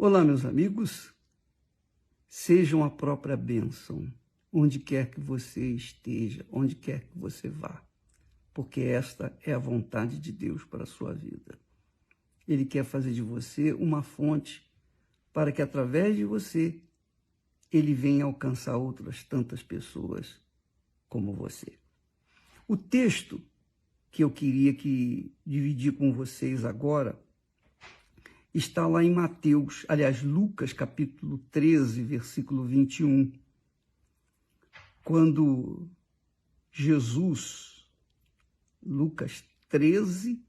Olá, meus amigos, sejam a própria bênção, onde quer que você esteja, onde quer que você vá, porque esta é a vontade de Deus para a sua vida. Ele quer fazer de você uma fonte para que, através de você, ele venha alcançar outras tantas pessoas como você. O texto que eu queria dividir com vocês agora está lá em Mateus, aliás, Lucas, capítulo 13, versículo 21, quando Jesus, Lucas 13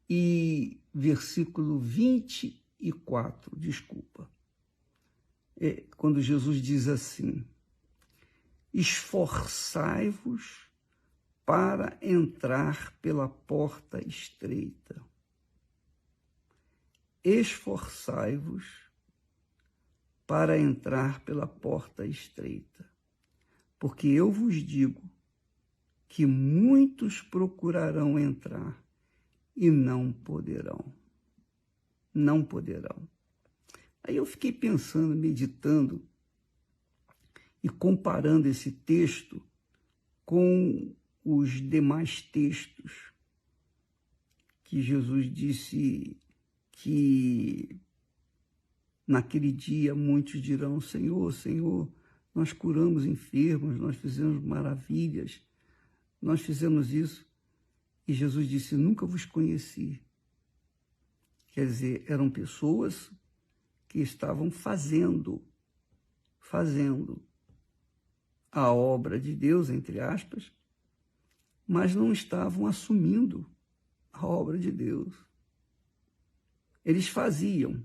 e versículo 24, desculpa, quando Jesus diz assim: esforçai-vos para entrar pela porta estreita. Esforçai-vos para entrar pela porta estreita, porque eu vos digo que muitos procurarão entrar e não poderão. Não poderão. Aí eu fiquei pensando, meditando e comparando esse texto com os demais textos que Jesus disse que naquele dia muitos dirão: Senhor, Senhor, nós curamos enfermos, nós fizemos maravilhas, nós fizemos isso. E Jesus disse: nunca vos conheci. Quer dizer, eram pessoas que estavam fazendo a obra de Deus, entre aspas, mas não estavam assumindo a obra de Deus. Eles faziam,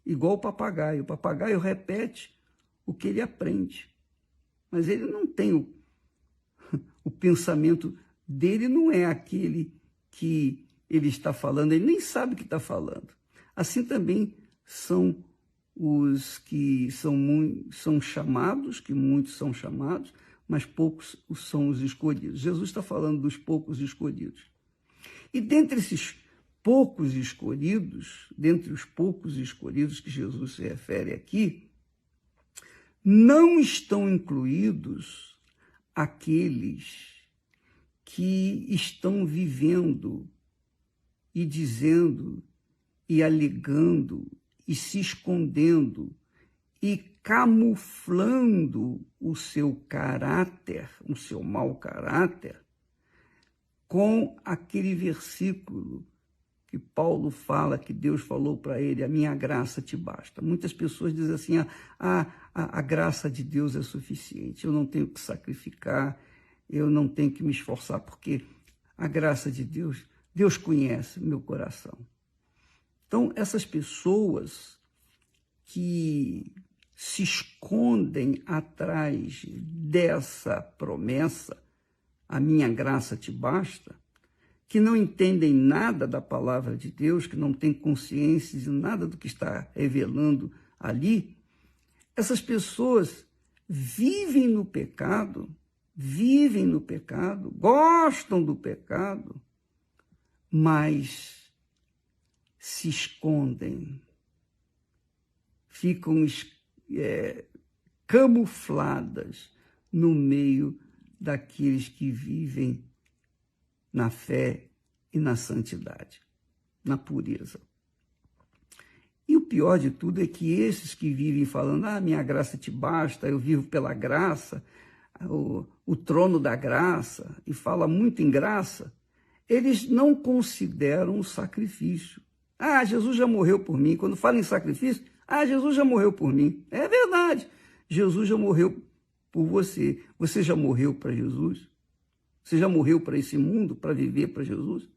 igual o papagaio. O papagaio repete o que ele aprende, mas ele não tem o pensamento dele, não é aquele que ele está falando, ele nem sabe o que está falando. Assim também são os que são chamados, que muitos são chamados, mas poucos são os escolhidos. Jesus está falando dos poucos escolhidos. E dentre esses poucos escolhidos, dentre os poucos escolhidos que Jesus se refere aqui, não estão incluídos aqueles que estão vivendo e dizendo e alegando e se escondendo e camuflando o seu caráter, o seu mau caráter, com aquele versículo que Paulo fala, que Deus falou para ele: a minha graça te basta. Muitas pessoas dizem assim: a graça de Deus é suficiente, eu não tenho que sacrificar, eu não tenho que me esforçar, porque a graça de Deus, Deus conhece meu coração. Então, essas pessoas que se escondem atrás dessa promessa, a minha graça te basta, que não entendem nada da palavra de Deus, que não têm consciência de nada do que está revelando ali, essas pessoas vivem no pecado, gostam do pecado, mas se escondem, ficam camufladas no meio daqueles que vivem na fé e na santidade, na pureza. E o pior de tudo é que esses que vivem falando: minha graça te basta, eu vivo pela graça, o trono da graça, e fala muito em graça, eles não consideram o sacrifício. Jesus já morreu por mim. Quando fala em sacrifício, Jesus já morreu por mim. É verdade, Jesus já morreu por você. Você já morreu para Jesus? Você já morreu para esse mundo, para viver para Jesus?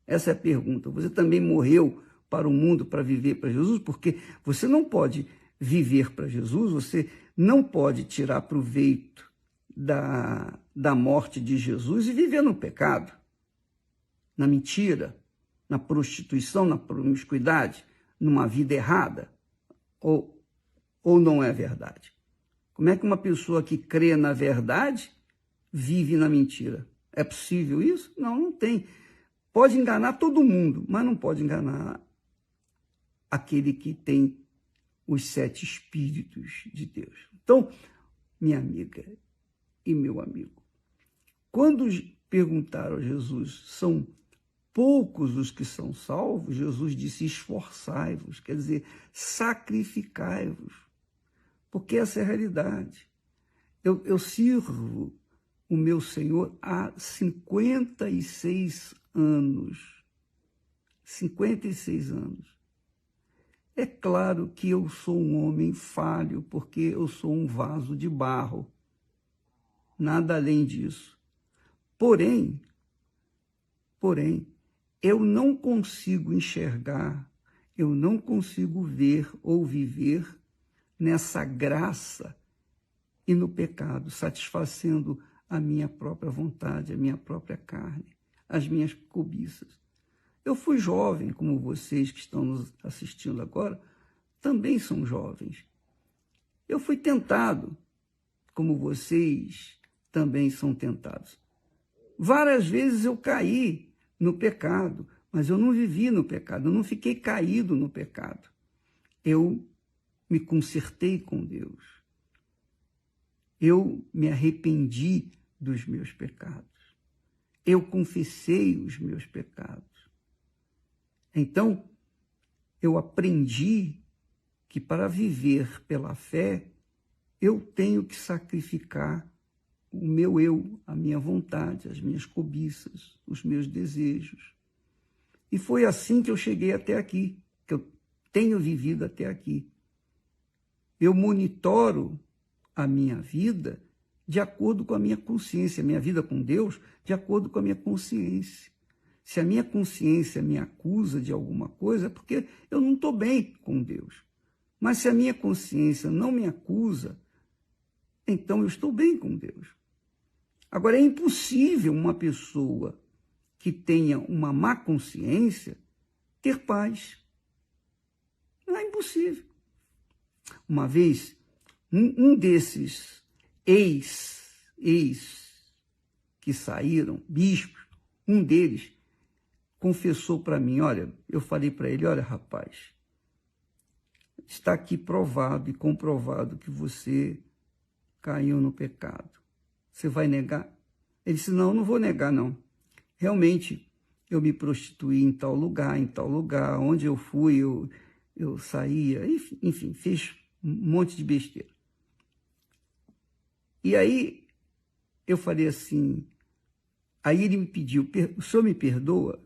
Essa é a pergunta. Você também morreu para o mundo, para viver para Jesus? Porque você não pode viver para Jesus, você não pode tirar proveito da morte de Jesus e viver no pecado, na mentira, na prostituição, na promiscuidade, numa vida errada. Ou não é verdade? Como é que uma pessoa que crê na verdade vive na mentira? É possível isso? Não, não tem. Pode enganar todo mundo, mas não pode enganar aquele que tem os 7 Espíritos de Deus. Então, minha amiga e meu amigo, quando perguntaram a Jesus, são poucos os que são salvos, Jesus disse, esforçai-vos, quer dizer, sacrificai-vos, porque essa é a realidade. Eu sirvo o meu Senhor há 56 anos. 56 anos. É claro que eu sou um homem falho, porque eu sou um vaso de barro. Nada além disso. Porém, eu não consigo enxergar, eu não consigo ver ou viver nessa graça e no pecado, satisfazendo a minha própria vontade, a minha própria carne, as minhas cobiças. Eu fui jovem, como vocês que estão nos assistindo agora, também são jovens. Eu fui tentado, como vocês também são tentados. Várias vezes eu caí no pecado, mas eu não vivi no pecado, eu não fiquei caído no pecado. Eu me consertei com Deus. Eu me arrependi dos meus pecados. Eu confessei os meus pecados. Então, eu aprendi que para viver pela fé, eu tenho que sacrificar o meu eu, a minha vontade, as minhas cobiças, os meus desejos. E foi assim que eu cheguei até aqui, que eu tenho vivido até aqui. Eu monitoro a minha vida de acordo com a minha consciência, a minha vida com Deus, de acordo com a minha consciência. Se a minha consciência me acusa de alguma coisa, é porque eu não estou bem com Deus. Mas se a minha consciência não me acusa, então eu estou bem com Deus. Agora, é impossível uma pessoa que tenha uma má consciência ter paz. Não é impossível. Uma vez, um desses ex que saíram, bispos, um deles confessou para mim, olha, eu falei para ele, olha, rapaz, está aqui provado e comprovado que você caiu no pecado. Você vai negar? Ele disse, não, não vou negar, não. Realmente, eu me prostituí em tal lugar, onde eu fui, eu saía, enfim, fiz um monte de besteira. E aí, eu falei assim, aí ele me pediu, o senhor me perdoa?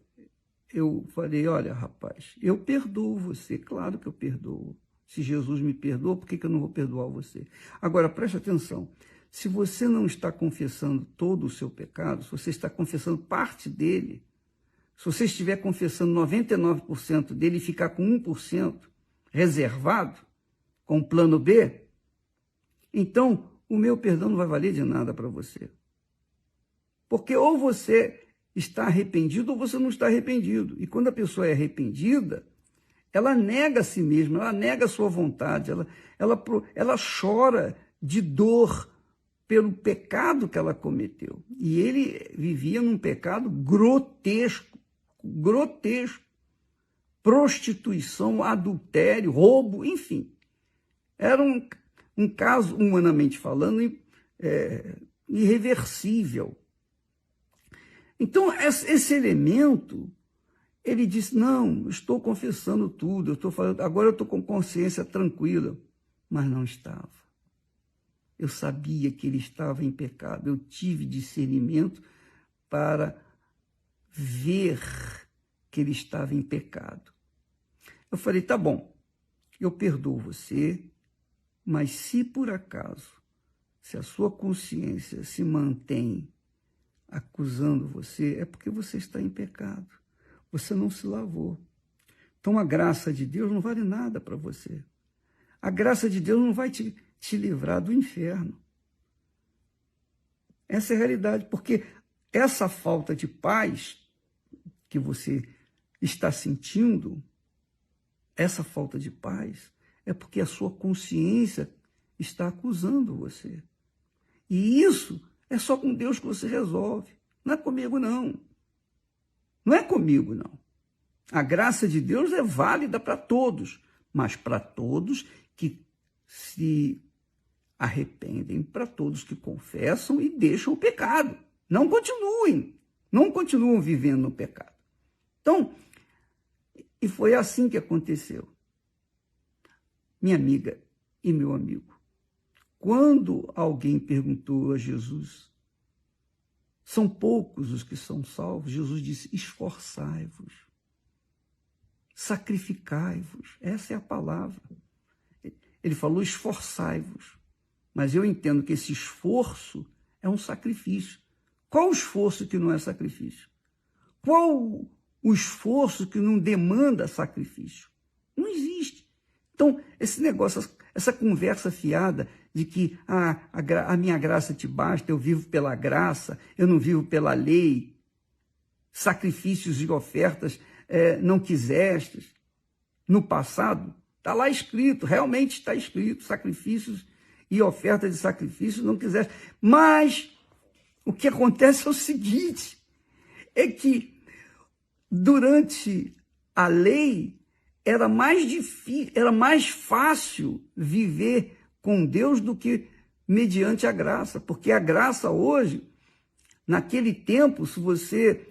Eu falei, olha, rapaz, eu perdoo você, claro que eu perdoo. Se Jesus me perdoa, por que eu não vou perdoar você? Agora, preste atenção, se você não está confessando todo o seu pecado, se você está confessando parte dele, se você estiver confessando 99% dele e ficar com 1% reservado, com o plano B, então o meu perdão não vai valer de nada para você. Porque ou você está arrependido ou você não está arrependido. E quando a pessoa é arrependida, ela nega a si mesma, ela nega a sua vontade, ela chora de dor pelo pecado que ela cometeu. E ele vivia num pecado grotesco, prostituição, adultério, roubo, enfim. Era um caso, humanamente falando, irreversível. Então, esse elemento, ele disse, não, estou confessando tudo, agora eu estou com consciência tranquila. Mas não estava. Eu sabia que ele estava em pecado, eu tive discernimento para ver que ele estava em pecado. Eu falei, tá bom, eu perdoo você, mas se por acaso, se a sua consciência se mantém acusando você, é porque você está em pecado. Você não se lavou. Então a graça de Deus não vale nada para você. A graça de Deus não vai te livrar do inferno. Essa é a realidade, porque essa falta de paz que você está sentindo, essa falta de paz, é porque a sua consciência está acusando você. E isso é só com Deus que você resolve. Não é comigo, não. Não é comigo, não. A graça de Deus é válida para todos, mas para todos que se arrependem, para todos que confessam e deixam o pecado. Não continuam vivendo no pecado. Então, e foi assim que aconteceu. Minha amiga e meu amigo, quando alguém perguntou a Jesus, são poucos os que são salvos, Jesus disse, esforçai-vos, sacrificai-vos, essa é a palavra. Ele falou esforçai-vos, mas eu entendo que esse esforço é um sacrifício. Qual o esforço que não é sacrifício? Qual o esforço que não demanda sacrifício? Não existe. Então, esse negócio, essa conversa fiada de que a minha graça te basta, eu vivo pela graça, eu não vivo pela lei, sacrifícios e ofertas não quisestes. No passado, está lá escrito, realmente está escrito, sacrifícios e ofertas de sacrifícios não quiseste. Mas o que acontece é o seguinte, é que durante a lei era mais difícil, era mais fácil viver com Deus do que mediante a graça, porque a graça hoje, naquele tempo, se você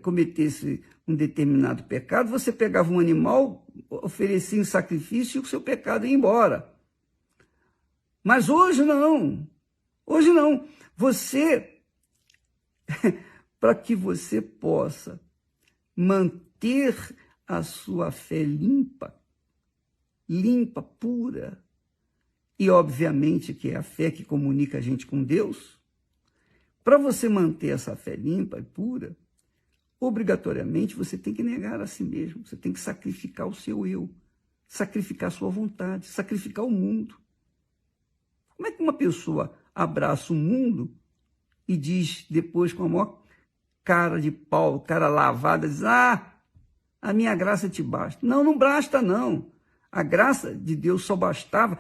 cometesse um determinado pecado, você pegava um animal, oferecia em sacrifício e o seu pecado ia embora. Mas hoje não. Hoje não. Você, para que você possa manter a sua fé limpa, pura, e obviamente que é a fé que comunica a gente com Deus, para você manter essa fé limpa e pura, obrigatoriamente você tem que negar a si mesmo, você tem que sacrificar o seu eu, sacrificar a sua vontade, sacrificar o mundo. Como é que uma pessoa abraça o mundo e diz depois com a maior cara de pau, cara lavada, diz, a minha graça te basta. Não, não basta não. A graça de Deus só bastava.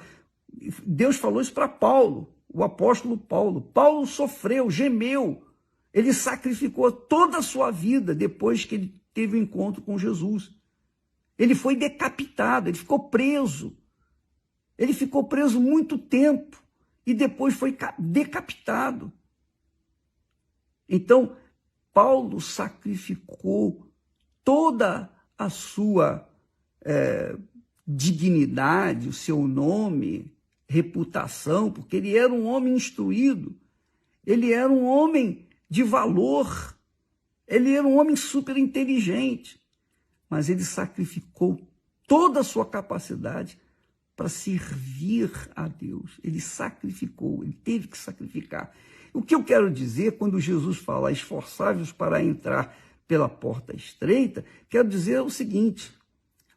Deus falou isso para Paulo, o apóstolo Paulo. Paulo sofreu, gemeu. Ele sacrificou toda a sua vida depois que ele teve o um encontro com Jesus. Ele foi decapitado, ele ficou preso. Ele ficou preso muito tempo e depois foi decapitado. Então, Paulo sacrificou toda a sua dignidade, o seu nome, reputação, porque ele era um homem instruído, ele era um homem de valor, ele era um homem super inteligente, mas ele sacrificou toda a sua capacidade para servir a Deus. Ele sacrificou, ele teve que sacrificar. O que eu quero dizer quando Jesus fala esforçai-vos para entrar pela porta estreita, quero dizer o seguinte,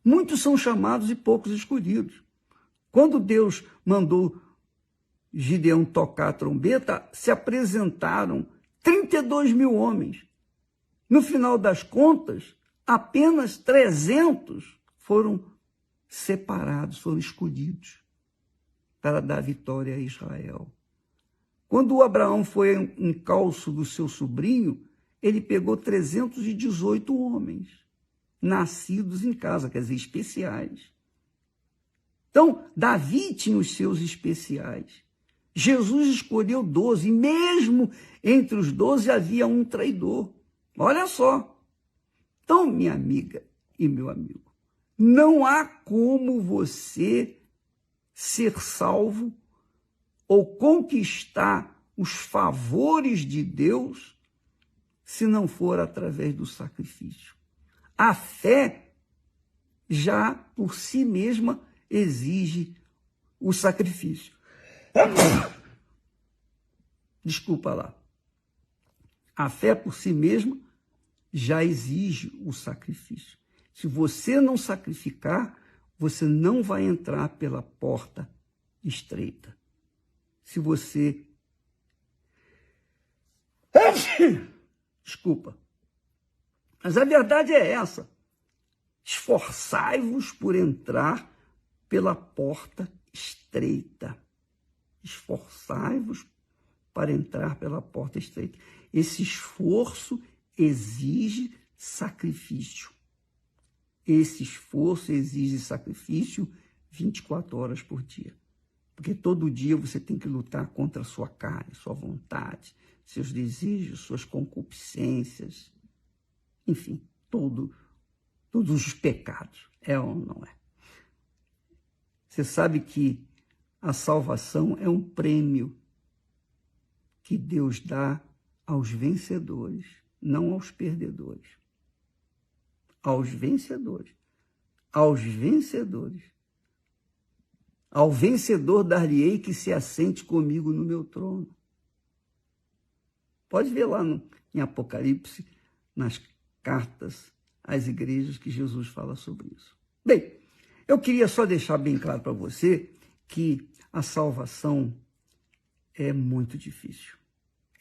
muitos são chamados e poucos escolhidos. Quando Deus mandou Gideão tocar a trombeta, se apresentaram 32 mil homens. No final das contas, apenas 300 foram separados, foram escolhidos para dar vitória a Israel. Quando Abraão foi ao encalço do seu sobrinho, ele pegou 318 homens, nascidos em casa, quer dizer, especiais. Então, Davi tinha os seus especiais. Jesus escolheu 12, e mesmo entre os 12 havia um traidor. Olha só. Então, minha amiga e meu amigo, não há como você ser salvo ou conquistar os favores de Deus se não for através do sacrifício. A fé já por si mesma exige o sacrifício. Desculpa lá. A fé por si mesma já exige o sacrifício. Se você não sacrificar, você não vai entrar pela porta estreita. Se você... Desculpa. Mas a verdade é essa. Esforçai-vos por entrar pela porta estreita. Esforçai-vos para entrar pela porta estreita. Esse esforço exige sacrifício. Esse esforço exige sacrifício 24 horas por dia. Porque todo dia você tem que lutar contra a sua carne, sua vontade, seus desejos, suas concupiscências, enfim, todos os pecados. É ou não é? Você sabe que a salvação é um prêmio que Deus dá aos vencedores, não aos perdedores. Aos vencedores. Aos vencedores. Ao vencedor dar-lhe-ei que se assente comigo no meu trono. Pode ver lá em Apocalipse, nas cartas às igrejas, que Jesus fala sobre isso. Bem, eu queria só deixar bem claro para você que a salvação é muito difícil.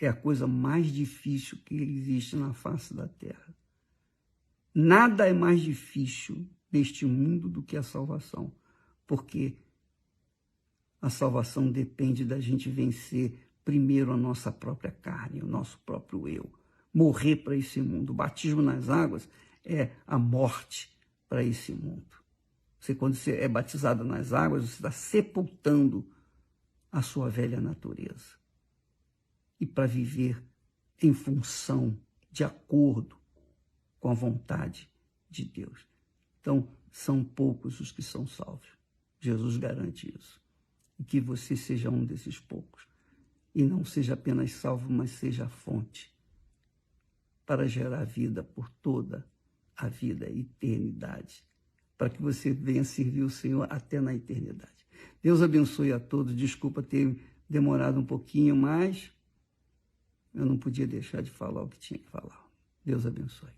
É a coisa mais difícil que existe na face da terra. Nada é mais difícil neste mundo do que a salvação, porque a salvação depende da gente vencer primeiro a nossa própria carne, o nosso próprio eu, morrer para esse mundo. O batismo nas águas é a morte para esse mundo. Quando você é batizado nas águas, você está sepultando a sua velha natureza. E para viver em função, de acordo com a vontade de Deus. Então, são poucos os que são salvos. Jesus garante isso. E que você seja um desses poucos. E não seja apenas salvo, mas seja a fonte para gerar vida por toda a vida e eternidade. Para que você venha servir o Senhor até na eternidade. Deus abençoe a todos. Desculpa ter demorado um pouquinho, mas eu não podia deixar de falar o que tinha que falar. Deus abençoe.